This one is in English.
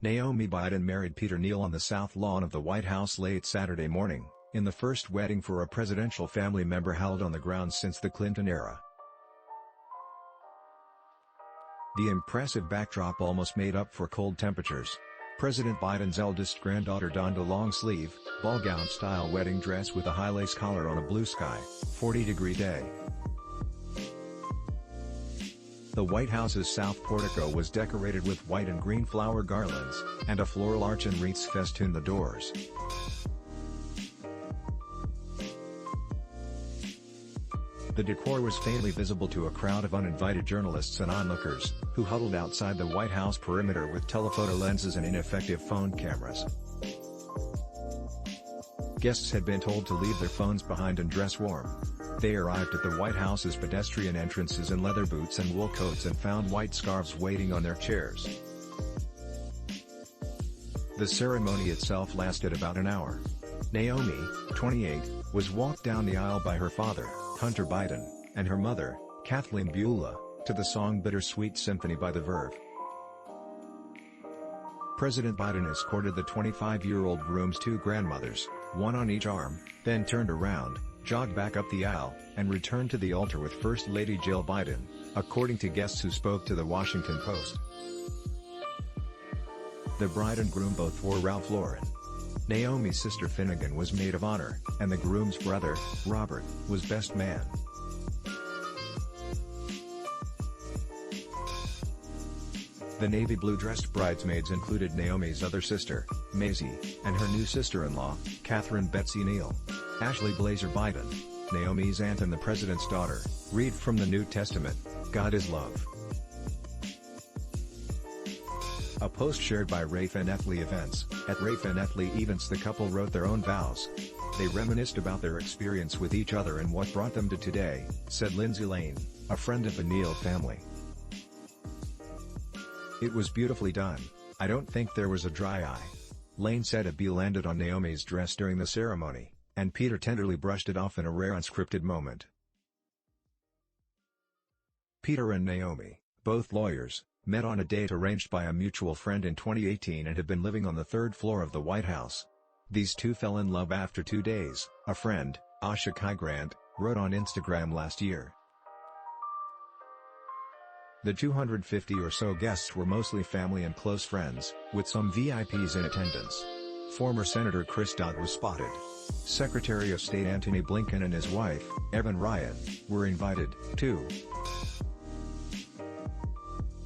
Naomi Biden married Peter Neal on the South Lawn of the White House late Saturday morning, in the first wedding for a presidential family member held on the grounds since the Clinton era. The impressive backdrop almost made up for cold temperatures. President Biden's eldest granddaughter donned a long-sleeve, ball-gown-style wedding dress with a high lace collar on a blue sky, 40-degree day. The White House's south portico was decorated with white and green flower garlands, and a floral arch and wreaths festooned the doors. The decor was faintly visible to a crowd of uninvited journalists and onlookers, who huddled outside the White House perimeter with telephoto lenses and ineffective phone cameras. Guests had been told to leave their phones behind and dress warm. They arrived at the White House's pedestrian entrances in leather boots and wool coats and found white scarves waiting on their chairs. The ceremony itself lasted about an hour. Naomi, 28, was walked down the aisle by her father, Hunter Biden, and her mother, Kathleen Beulah, to the song Bittersweet Symphony by The Verve. President Biden escorted the 25-year-old groom's two grandmothers, one on each arm, then turned around, jogged back up the aisle, and returned to the altar with First Lady Jill Biden, according to guests who spoke to the Washington Post. The bride and groom both wore Ralph Lauren. Naomi's sister Finnegan was maid of honor, and the groom's brother, Robert, was best man. The navy blue-dressed bridesmaids included Naomi's other sister, Maisie, and her new sister-in-law, Catherine Betsy Neal. Ashley Blazer Biden, Naomi's aunt and the president's daughter, read from the New Testament, God is love. A post shared by Rafe and Ethlie Events, at Rafe and Ethlie Events the couple wrote their own vows. They reminisced about their experience with each other and what brought them to today, said Lindsay Lane, a friend of the Neal family. It was beautifully done. I don't think there was a dry eye. Lane said a bee landed on Naomi's dress during the ceremony, and Peter tenderly brushed it off in a rare unscripted moment. Peter and Naomi, both lawyers, met on a date arranged by a mutual friend in 2018 and have been living on the third floor of the White House. These two fell in love after 2 days, a friend, Asha Kai Grant, wrote on Instagram last year. The 250 or so guests were mostly family and close friends, with some VIPs in attendance. Former Senator Chris Dodd was spotted. Secretary of State Antony Blinken and his wife, Evan Ryan, were invited, too.